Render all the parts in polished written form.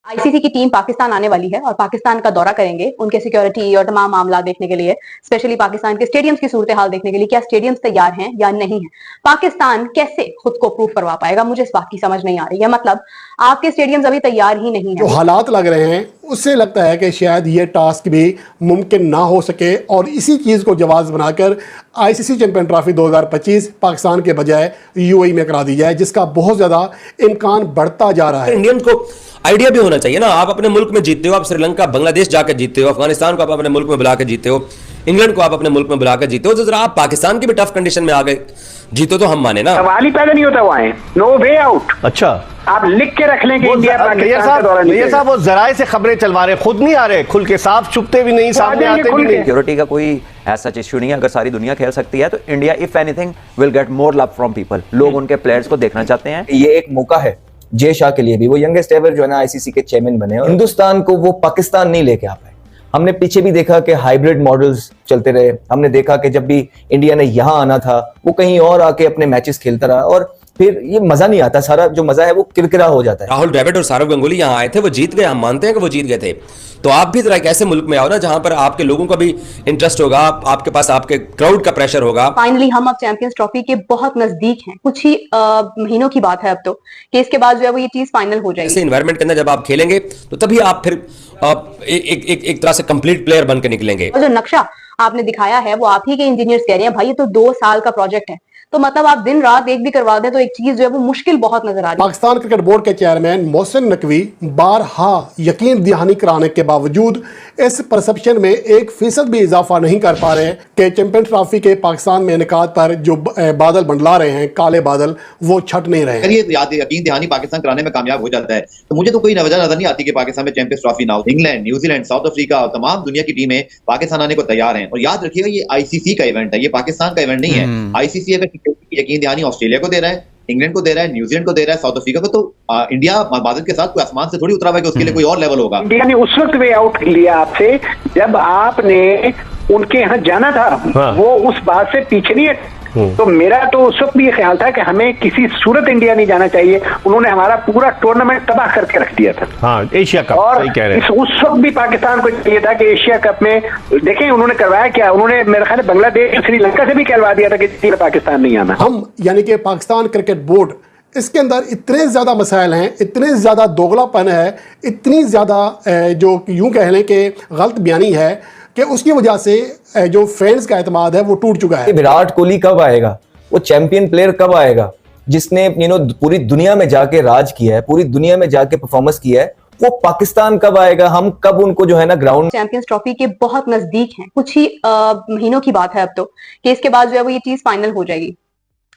ICC की team Pakistan आने वाली है और पाकिस्तान का दौरा करेंगे उनके सिक्योरिटी और तमाम मामला देखने के लिए, स्पेशली पाकिस्तान के स्टेडियम्स की सूरत हाल देखने के लिए, क्या स्टेडियम्स तैयार हैं या नहीं है। पाकिस्तान कैसे खुद को प्रूव करवा पाएगा, मुझे इस बात की समझ नहीं आ रही है। मतलब आपके स्टेडियम्स अभी तैयार ही नहीं है। जो हालात लग रहे हैं उससे लगता है कि शायद ये टास्क भी मुमकिन ना हो सके और इसी चीज़ को जवाब बनाकर आईसीसी चैंपियन ट्रॉफी 2025 पाकिस्तान के बजाय यूएई में करा दी जाए, जिसका बहुत ज़्यादा इम्कान बढ़ता जा रहा है। इंडियन को आइडिया भी होना चाहिए ना। आप अपने मुल्क में जीतते हो, आप श्रीलंका बांग्लादेश जाकर जीतते हो, अफगानिस्तान को आप अपने मुल्क में बुला के जीते हो, इंग्लैंड को आप अपने मुल्क में बुला कर जीते हो, तो जरा आप पाकिस्तान की भी टफ कंडीशन में आ गए जीतो तो हम माने ना। सवाल ही पैदा नहीं होता वहां, नो वे आउट। अच्छा, आप लिख के रख लें कि इंडिया मेयर साहब वो जराए से खबरें चलवा रहे, खुद नहीं आ रहे, खुल के साफ छुपते भी नहीं, सामने आते भी नहीं। सिक्योरिटी का कोई ऐसा इशू नहीं है। अगर सारी दुनिया खेल सकती है तो India if anything will get more love from people. लोग उनके प्लेयर्स को देखना चाहते हैं। ये एक मौका है जय शाह के लिए भी, वो यंगेस्ट एवर जो है ना आईसीसी के चेयरमैन बने और हिंदुस्तान को वो पाकिस्तान नहीं लेके आ पाए। हमने पीछे भी देखा कि हाइब्रिड मॉडल्स चलते रहे। हमने देखा कि जब भी इंडिया ने यहां आना था वो कहीं और आके अपने मैचेस खेलता रहा और फिर ये मजा नहीं आता। सारा जो मजा है वो किरकिरा हो जाता है। राहुल द्रविड़ और सौरव गांगुली यहां आए थे, वो जीत गए, हम मानते हैं कि वो जीत गए थे। तो आप भी जरा एक ऐसे मुल्क में आओ ना जहां पर आपके लोगों का भी इंटरेस्ट होगा, आपके पास आपके क्राउड का प्रेशर होगा। फाइनली हम अब चैंपियंस ट्रॉफी के बहुत नजदीक हैं, कुछ ही महीनों की बात है अब तो, कि इसके बाद जो है वो ये चीज फाइनल हो जाएगी। ऐसे एनवायरनमेंट के अंदर जब आप खेलेंगे तो तभी आप फिर एक तरह से कंप्लीट प्लेयर बन के निकलेंगे। और जो नक्शा आपने दिखाया है वो आप ही के इंजीनियर्स कह रहे हैं, भाई ये तो 2 साल का प्रोजेक्ट है, तो मतलब आप दिन रात एक भी करवा दें तो एक चीज जो है वो मुश्किल बहुत नजर आ रही है। पाकिस्तान क्रिकेट बोर्ड के चेयरमैन मोहसिन नकवी बारहा यकीन दहानी कराने के बावजूद इस परसेप्शन में 1% भी इजाफा नहीं कर पा रहे कि चैंपियन ट्रॉफी के पाकिस्तान में इनेकाद पर जो बादल मंडला रहे हैं, काले बादल, वो छट नहीं रहे हैं। ये यकीन दहानी पाकिस्तान कराने में कामयाब हो जाता है तो मुझे तो कोई वजह नजर नहीं आती कि पाकिस्तान में चैंपियंस ट्रॉफी ना हो। इंग्लैंड, न्यूजीलैंड, साउथ अफ्रीका और तमाम दुनिया की टीमें पाकिस्तान आने को तैयार हैं। और याद रखिएगा ये आईसीसी का इवेंट है, ये पाकिस्तान का इवेंट नहीं है। आईसीसी अगर यकीन दहानी ऑस्ट्रेलिया को दे रहा है, इंग्लैंड को दे रहा है, न्यूजीलैंड को दे रहा है, साउथ अफ्रीका को, तो इंडिया बादल के साथ कोई आसमान से थोड़ी उतरा हुआ है कि उसके लिए कोई और लेवल होगा। इंडिया ने उस वक्त वे आउट लिया आपसे जब आपने उनके यहाँ जाना था। हाँ। वो उस बात से पीछे नहीं है। तो मेरा तो उस वक्त भी ये ख्याल था कि हमें किसी सूरत इंडिया नहीं जाना चाहिए। उन्होंने हमारा पूरा टूर्नामेंट तबाह करके रख दिया था। हाँ, एशिया कप और कह रहे हैं। उस वक्त भी पाकिस्तान को चाहिए था कि एशिया कप में देखें उन्होंने करवाया क्या। उन्होंने मेरे ख्याल बांग्लादेश, श्रीलंका से भी कहलवा दिया था कि पाकिस्तान नहीं आना। हम यानी कि पाकिस्तान क्रिकेट बोर्ड, इसके अंदर इतने ज़्यादा मसाइल हैं, इतने ज़्यादा दोगलापन है, इतनी ज़्यादा जो यूं कह लें कि गलत बयानी है कि उसकी वजह से जो फैंस का एतमाद है वो टूट चुका है। विराट कोहली कब आएगा, वो चैंपियन प्लेयर कब आएगा जिसने पूरी दुनिया में जाके राज किया है, पूरी दुनिया में जाके परफॉर्मेंस किया है, वो पाकिस्तान कब आएगा? हम कब उनको जो है ना ग्राउंड। चैंपियंस ट्रॉफी के बहुत नजदीक हैं, कुछ ही महीनों की बात है अब तो, कि इसके बाद जो है वो ये चीज फाइनल हो जाएगी।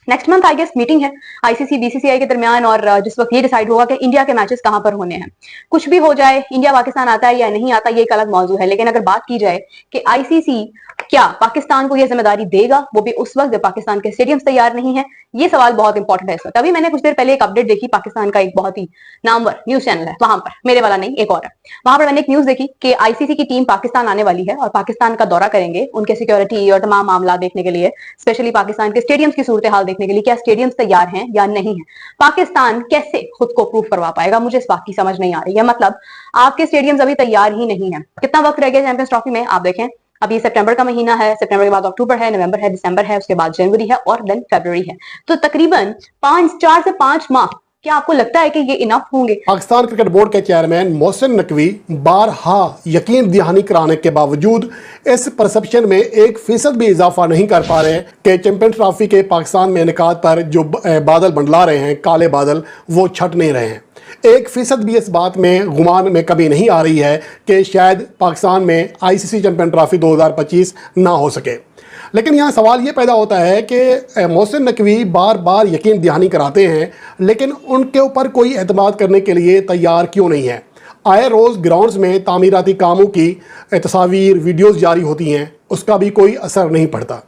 Next month I guess meeting है आईसीसी बीसीसीआई के दरमियान और जिस वक्त ये डिसाइड होगा कि इंडिया के मैचेस कहां पर होने हैं। कुछ भी हो जाए, इंडिया पाकिस्तान आता है या नहीं आता ये एक अलग मौजू है, लेकिन अगर बात की जाए कि आईसीसी क्या पाकिस्तान को यह जिम्मेदारी देगा, वो भी उस वक्त जब पाकिस्तान के स्टेडियम्स तैयार नहीं है, ये सवाल बहुत इंपॉर्टेंट है इस वक्त। अभी मैंने कुछ देर पहले एक अपडेट देखी, पाकिस्तान का एक बहुत ही नामवर न्यूज चैनल है वहां पर, मेरे वाला नहीं एक और है, वहां पर मैंने एक न्यूज देखी कि आईसीसी की टीम पाकिस्तान आने वाली है और पाकिस्तान का दौरा करेंगे उनके सिक्योरिटी और तमाम मामला देखने के लिए, स्पेशली पाकिस्तान के स्टेडियम्स की सूरत हाल देखने के लिए, क्या स्टेडियम्स तैयार हैं या नहीं है। पाकिस्तान कैसे खुद को प्रूव करवा पाएगा, मुझे इस बात की समझ नहीं आ रही है। मतलब आपके स्टेडियम्स अभी तैयार ही नहीं है। कितना वक्त रह गया चैंपियंस ट्रॉफी में, आप देखें अभी सितंबर का महीना है, सितंबर के बाद अक्टूबर है, नवंबर है, दिसंबर है, उसके बाद जनवरी है और देन फरवरी है, तो तकरीबन 4 से 5 माह। क्या आपको लगता है कि ये इनफ होंगे? पाकिस्तान क्रिकेट बोर्ड के चेयरमैन मोहसिन नकवी बारहा यकीन दहानी कराने के बावजूद इस परसेप्शन में 1% भी इजाफा नहीं कर पा रहे कि चैंपियन ट्रॉफी के पाकिस्तान में इनेकाद पर जो बादल मंडला रहे हैं, काले बादल, वो छट नहीं रहे हैं। 1% भी इस बात में गुमान में कभी नहीं आ रही है कि शायद पाकिस्तान में आईसीसी चैंपियन ट्रॉफी 2025 ना हो सके। लेकिन यहाँ सवाल ये पैदा होता है कि मोहसिन नकवी बार बार यकीन दहानी कराते हैं, लेकिन उनके ऊपर कोई एतमाद करने के लिए तैयार क्यों नहीं है? आए रोज़ ग्राउंड्स में तामीराती कामों की तस्वीर, वीडियोज़ जारी होती हैं, उसका भी कोई असर नहीं पड़ता।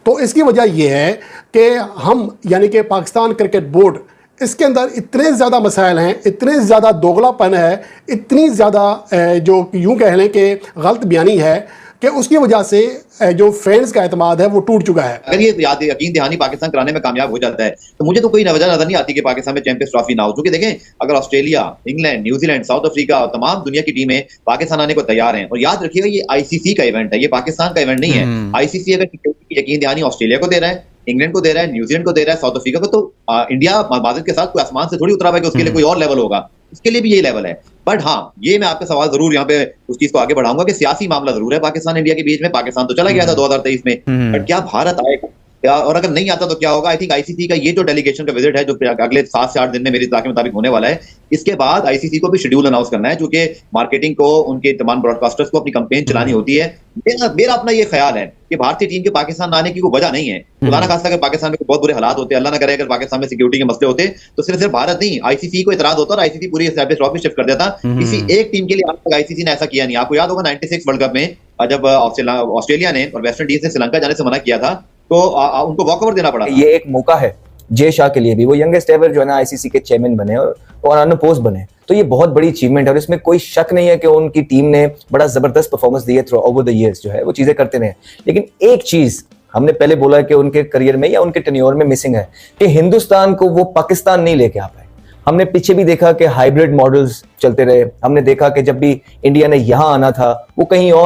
तो इसकी वजह यह है कि हम यानी कि पाकिस्तान क्रिकेट बोर्ड, इसके अंदर इतने ज़्यादा मसाइल हैं, इतने ज़्यादा दोगलापन है, इतनी ज़्यादा जो यूं कह लें कि गलत बयानी है कि उसकी वजह से जो फैंस का एतमाद है वो टूट चुका है। अगर ये यकीन दहानी पाकिस्तान कराने में कामयाब हो जाता है तो मुझे तो कोई वजह नजर नहीं आती कि पाकिस्तान में चैंपियंस ट्रॉफी ना हो। क्योंकि देखें, अगर Australia, England, New Zealand, south Africa और तमाम दुनिया की टीमें पाकिस्तान आने को तैयार हैं, और याद रखिएगा ये आईसीसी का इवेंट है, ये पाकिस्तान का इवेंट नहीं है। आईसीसी अगर यकीन दहानी ऑस्ट्रेलिया को दे रहा है, इंग्लैंड को दे रहा है, न्यूजीलैंड को दे रहा है, साउथ अफ्रीका को, तो इंडिया माजिद के साथ कोई आसमान से थोड़ी उतरा हुआ है कि उसके लिए कोई और लेवल होगा, उसके लिए भी यही लेवल है। बट हाँ, ये मैं आपका सवाल जरूर यहाँ पे उस चीज को आगे बढ़ाऊंगा कि सियासी मामला जरूर है पाकिस्तान इंडिया के बीच में। पाकिस्तान तो चला गया था 2023 में, बट क्या भारत आएगा, और अगर नहीं आता तो क्या होगा? आई थिंक आईसीसी का ये जो डेलीगेशन का विजिट है जो अगले 7 से 8 दिन में मेरी इत्तला के मुताबिक होने वाला है, इसके बाद आईसीसी को भी शेड्यूल अनाउंस करना है, क्योंकि मार्केटिंग को, उनके तमाम ब्रॉडकास्टर्स को अपनी कैंपेन चलानी होती है। मेरा अपना ये ख्याल है कि भारतीय टीम के पाकिस्तान आने की कोई वजह नहीं है। खुदा ना खास्ता अगर पाकिस्तान में बहुत बुरे हालात होते, अल्लाह ना करे अगर पाकिस्तान में सिक्योरिटी के मसले होते, तो सिर्फ भारत नहीं, आईसीसी को इतराज होता और आईसीसी पूरी ट्रॉफी शिफ्ट कर देता। किसी एक टीम के लिए आज तक आईसीसी ने ऐसा किया नहीं। आपको याद होगा 96 वर्ल्ड कप में जब ऑस्ट्रेलिया ने और वेस्ट इंडीज ने श्रीलंका जाने से मना किया था, तो उनको वॉकओवर देना पड़ा। ये एक मौका है जय शाह के लिए भी, वो यंगेस्ट एवर जो है ना आईसीसी के चेयरमैन बने और अनअपोज्ड बने, तो ये बहुत बड़ी अचीवमेंट है और इसमें कोई शक नहीं है कि उनकी टीम ने बड़ा जबरदस्त परफॉर्मेंस दी है थ्रू ओवर द इयर्स, जो है वो चीजें करते रहे। लेकिन एक चीज हमने पहले बोला कि उनके करियर में या उनके टेन्योर में मिसिंग है कि हिंदुस्तान को वो पाकिस्तान नहीं लेके आ पाए। हमने पीछे भी देखा कि हाइब्रिड मॉडल्स चलते रहे, हमने देखा कि जब भी इंडिया ने यहां आना था वो कहीं और